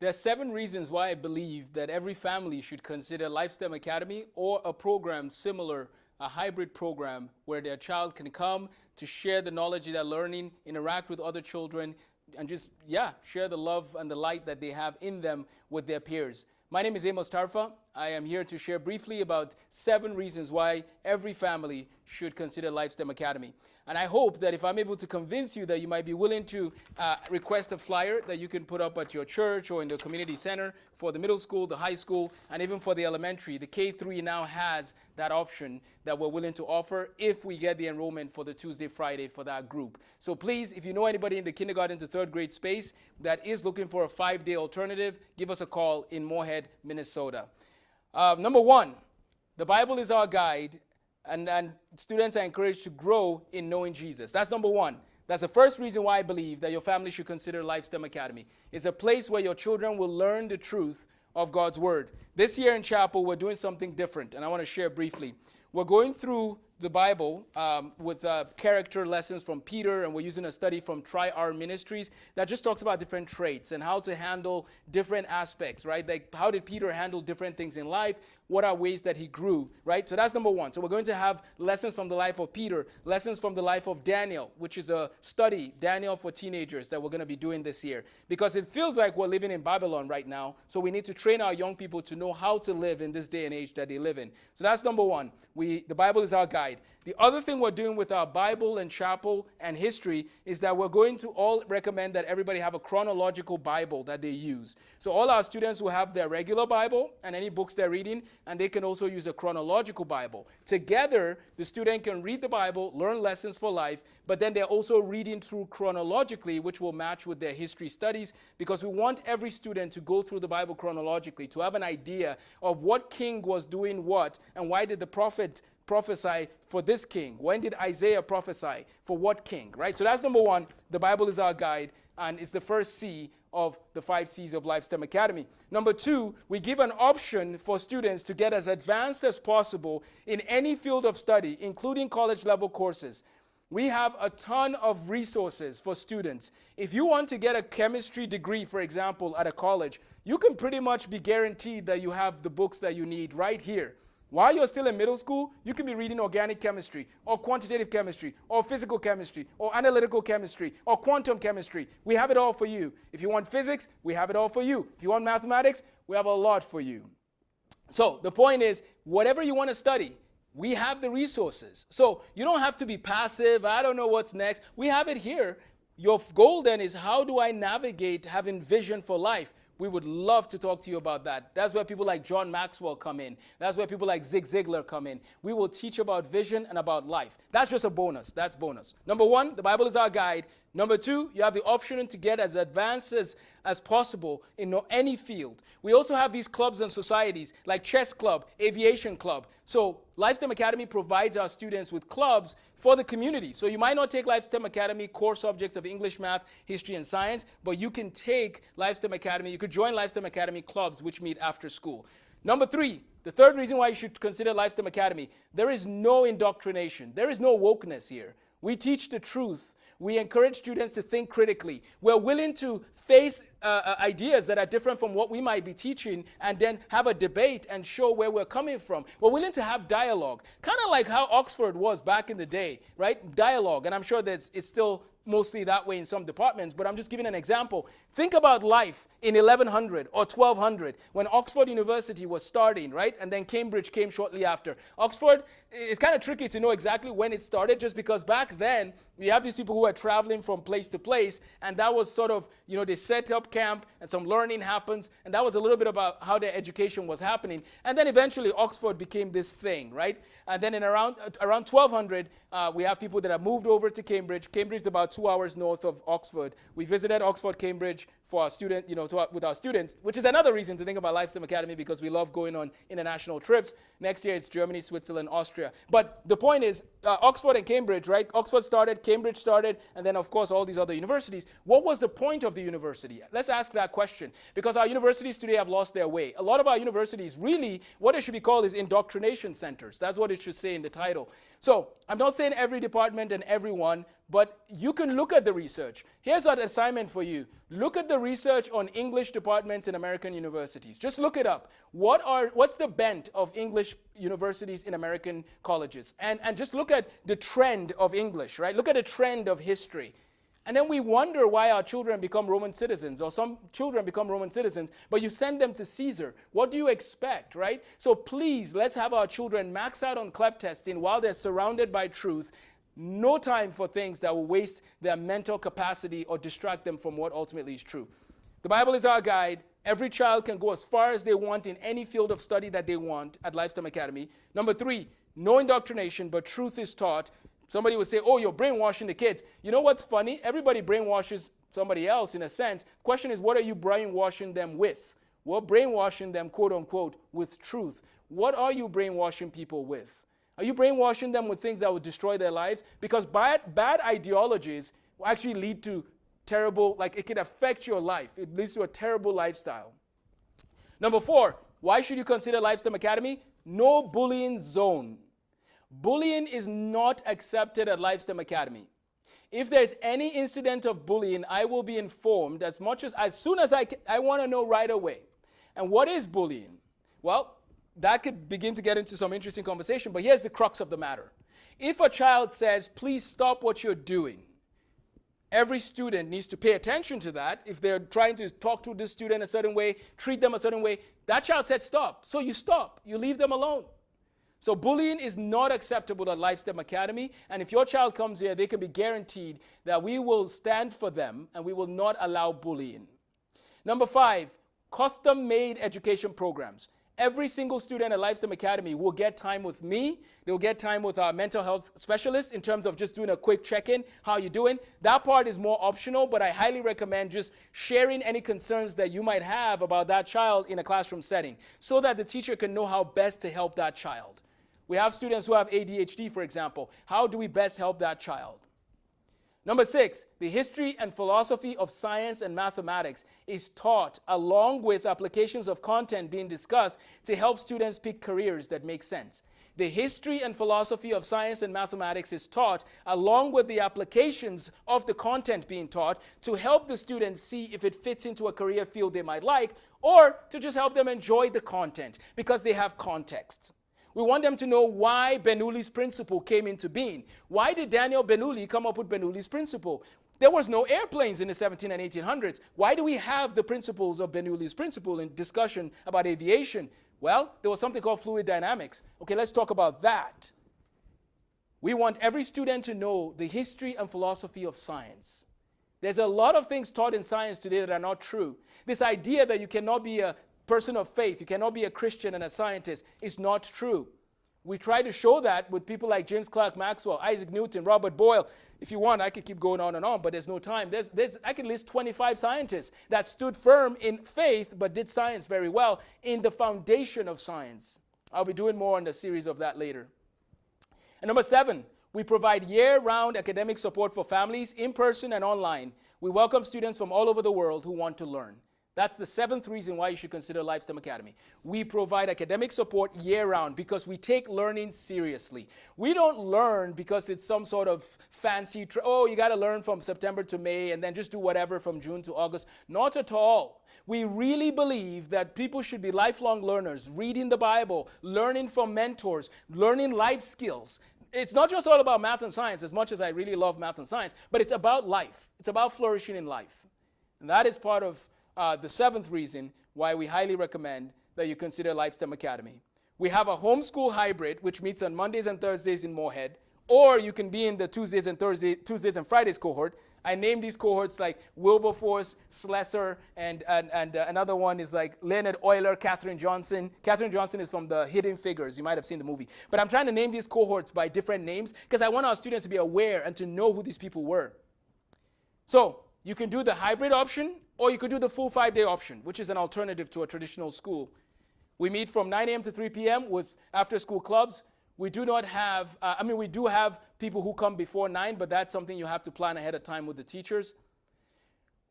There are 7 reasons why I believe that every family should consider LifeSTEM Academy or a program similar, a hybrid program where their child can come to share the knowledge they're learning, interact with other children, and just, share the love and the light that they have in them with their peers. My name is Amos Tarfa. I am here to share briefly about 7 reasons why every family should consider LifeSTEM Academy. And I hope that if I'm able to convince you that you might be willing to request a flyer that you can put up at your church or in the community center for the middle school, the high school, and even for the elementary. The K-3 now has that option that we're willing to offer if we get the enrollment for the Tuesday, Friday for that group. So please, if you know anybody in the kindergarten to 3rd grade space that is looking for a 5-day alternative, give us a call in Moorhead, Minnesota. Number 1, the Bible is our guide, and students are encouraged to grow in knowing Jesus. That's number 1. That's the first reason why I believe that your family should consider LifeSTEM Academy. It's a place where your children will learn the truth of God's Word. This year in chapel, we're doing something different, and I want to share briefly. We're going through the Bible with character lessons from Peter, and we're using a study from Try Our Ministries that just talks about different traits and how to handle different aspects, right? Like, how did Peter handle different things in life? What are ways that he grew, right? So that's number 1. So we're going to have lessons from the life of Peter, lessons from the life of Daniel, which is a study, Daniel for teenagers, that we're going to be doing this year. Because it feels like we're living in Babylon right now, so we need to train our young people to know how to live in this day and age that they live in. So that's number 1. The Bible is our guide. The other thing we're doing with our Bible and chapel and history is that we're going to all recommend that everybody have a chronological Bible that they use. So all our students will have their regular Bible and any books they're reading, and they can also use a chronological Bible. Together, the student can read the Bible, learn lessons for life, but then they're also reading through chronologically, which will match with their history studies, because we want every student to go through the Bible chronologically, to have an idea of what king was doing what, and why did the prophet prophesy for this king? When did Isaiah prophesy for what king, right? So that's number 1. The Bible is our guide, and it's the first C of the 5 C's of LifeSTEM Academy. Number 2, we give an option for students to get as advanced as possible in any field of study, including college level courses. We have a ton of resources for students. If you want to get a chemistry degree, for example, at a college, you can pretty much be guaranteed that you have the books that you need right here. While you're still in middle school, you can be reading organic chemistry, or quantitative chemistry, or physical chemistry, or analytical chemistry, or quantum chemistry. We have it all for you. If you want physics, we have it all for you. If you want mathematics, we have a lot for you. So the point is, whatever you want to study, we have the resources. So you don't have to be passive. I don't know what's next. We have it here. Your goal then is, how do I navigate having vision for life? We would love to talk to you about that. That's where people like John Maxwell come in. That's where people like Zig Ziglar come in. We will teach about vision and about life. That's just a bonus. That's bonus. Number 1, the Bible is our guide. Number 2, you have the option to get as advanced as possible in any field. We also have these clubs and societies like chess club, aviation club. So LifeSTEM Academy provides our students with clubs for the community. So you might not take LifeSTEM Academy core subjects of English, math, history, and science, but you can take LifeSTEM Academy. You could join LifeSTEM Academy clubs, which meet after school. Number 3, the 3rd reason why you should consider LifeSTEM Academy, there is no indoctrination. There is no wokeness here. We teach the truth. We encourage students to think critically. We're willing to face ideas that are different from what we might be teaching, and then have a debate and show where we're coming from. We're willing to have dialogue, kind of like how Oxford was back in the day, right? Dialogue, and I'm sure it's still mostly that way in some departments, but I'm just giving an example. Think about life in 1100 or 1200 when Oxford University was starting, right? And then Cambridge came shortly after. Oxford, it's kind of tricky to know exactly when it started, just because back then we have these people who are traveling from place to place, and that was sort of, they set up camp and some learning happens, and that was a little bit about how their education was happening. And then eventually Oxford became this thing, right? And then in around 1200, we have people that have moved over to Cambridge. Cambridge is about 2 hours north of Oxford. We visited Oxford, Cambridge for our student, with our students, which is another reason to think about LifeSTEM Academy, because we love going on international trips. Next year it's Germany, Switzerland, Austria. But the point is, Oxford and Cambridge, right? Oxford started, Cambridge started, and then of course all these other universities. What was the point of the university? Let's ask that question, because our universities today have lost their way. A lot of our universities, really, what it should be called is indoctrination centers. That's what it should say in the title. So I'm not saying every department and everyone, but you can look at the research. Here's an assignment for you. Look at the research on English departments in American universities. Just look it up. What's the bent of English universities in American colleges? And just look at the trend of English, right? Look at the trend of history. And then we wonder why our children become Roman citizens, or some children become Roman citizens, but you send them to Caesar. What do you expect, right? So please, let's have our children max out on CLEP testing while they're surrounded by truth. No time for things that will waste their mental capacity or distract them from what ultimately is true. The Bible is our guide. Every child can go as far as they want in any field of study that they want at Lifestem Academy. Number 3, no indoctrination, but truth is taught. Somebody would say, oh, you're brainwashing the kids. You know what's funny? Everybody brainwashes somebody else in a sense. The question is, what are you brainwashing them with? We're brainwashing them, quote unquote, with truth. What are you brainwashing people with? Are you brainwashing them with things that will destroy their lives? Because bad ideologies will actually lead to terrible, like it can affect your life. It leads to a terrible lifestyle. Number 4, why should you consider Lifestem Academy? No bullying zone. Bullying is not accepted at Lifestem Academy. If there's any incident of bullying, I will be informed as soon as I want to know right away. And what is bullying? Well, that could begin to get into some interesting conversation, but here's the crux of the matter. If a child says, please stop what you're doing, every student needs to pay attention to that. If they're trying to talk to this student a certain way, treat them a certain way, that child said stop. So you stop. You leave them alone. So bullying is not acceptable at Lifestem Academy, and if your child comes here, they can be guaranteed that we will stand for them and we will not allow bullying. Number 5, custom-made education programs. Every single student at Lifestem Academy will get time with me. They'll get time with our mental health specialist in terms of just doing a quick check-in. How you doing? That part is more optional, but I highly recommend just sharing any concerns that you might have about that child in a classroom setting so that the teacher can know how best to help that child. We have students who have ADHD, for example. How do we best help that child? Number 6, the history and philosophy of science and mathematics is taught along with applications of content being discussed to help students pick careers that make sense. The history and philosophy of science and mathematics is taught along with the applications of the content being taught to help the students see if it fits into a career field they might like, or to just help them enjoy the content because they have context. We want them to know why Bernoulli's principle came into being. Why did Daniel Bernoulli come up with Bernoulli's principle? There was no airplanes in the 1700s and 1800s. Why do we have the principles of Bernoulli's principle in discussion about aviation? Well, there was something called fluid dynamics. Okay, let's talk about that. We want every student to know the history and philosophy of science. There's a lot of things taught in science today that are not true. This idea that you cannot be a person of faith, you cannot be a Christian and a scientist, is not true. We try to show that with people like James Clerk Maxwell, Isaac Newton, Robert Boyle. If you want, I could keep going on and on, but there's no time. I can list 25 scientists that stood firm in faith but did science very well in the foundation of science. I'll be doing more on the series of that later. And number 7, we provide year-round academic support for families, in person and online. We welcome students from all over the world who want to learn. That's the 7th reason why you should consider Lifestem Academy. We provide academic support year-round because we take learning seriously. We don't learn because it's some sort of fancy, you got to learn from September to May and then just do whatever from June to August. Not at all. We really believe that people should be lifelong learners, reading the Bible, learning from mentors, learning life skills. It's not just all about math and science, as much as I really love math and science, but it's about life. It's about flourishing in life. And that is part of the 7th reason why we highly recommend that you consider Lifestem Academy. We have a homeschool hybrid, which meets on Mondays and Thursdays in Moorhead, or you can be in the Tuesdays and Fridays cohort. I named these cohorts like Wilberforce, Slessor, and another one is like Leonard Euler, Katherine Johnson. Katherine Johnson is from the Hidden Figures. You might have seen the movie. But I'm trying to name these cohorts by different names because I want our students to be aware and to know who these people were. So you can do the hybrid option, or you could do the full 5-day option, which is an alternative to a traditional school. We meet from 9 a.m. to 3 p.m. with after-school clubs. We do not have, we do have people who come before 9, but that's something you have to plan ahead of time with the teachers.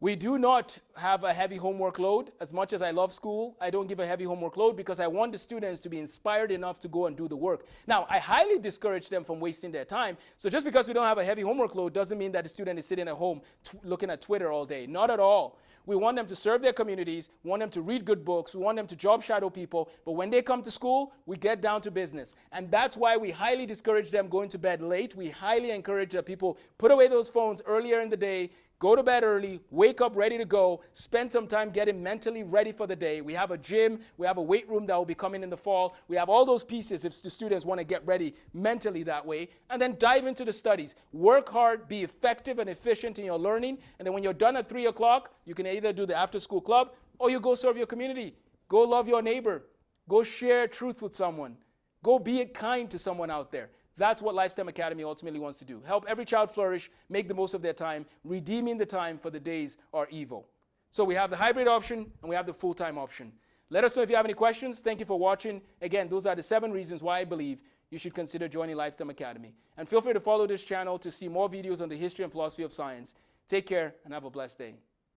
We do not have a heavy homework load. As much as I love school, I don't give a heavy homework load because I want the students to be inspired enough to go and do the work. Now, I highly discourage them from wasting their time. So just because we don't have a heavy homework load doesn't mean that the student is sitting at home looking at Twitter all day. Not at all. We want them to serve their communities, we want them to read good books, we want them to job shadow people, but when they come to school, we get down to business. And that's why we highly discourage them going to bed late. We highly encourage that people put away those phones earlier in the day, go to bed early, wake up ready to go, spend some time getting mentally ready for the day. We have a gym, we have a weight room that will be coming in the fall. We have all those pieces if the students want to get ready mentally that way. And then dive into the studies. Work hard, be effective and efficient in your learning. And then when you're done at 3 o'clock, you can either do the after school club or you go serve your community. Go love your neighbor. Go share truth with someone. Go be kind to someone out there. That's what LifeSTEM Academy ultimately wants to do. Help every child flourish, make the most of their time, redeeming the time for the days are evil. So we have the hybrid option and we have the full-time option. Let us know if you have any questions. Thank you for watching. Again, those are the 7 reasons why I believe you should consider joining LifeSTEM Academy. And feel free to follow this channel to see more videos on the history and philosophy of science. Take care and have a blessed day.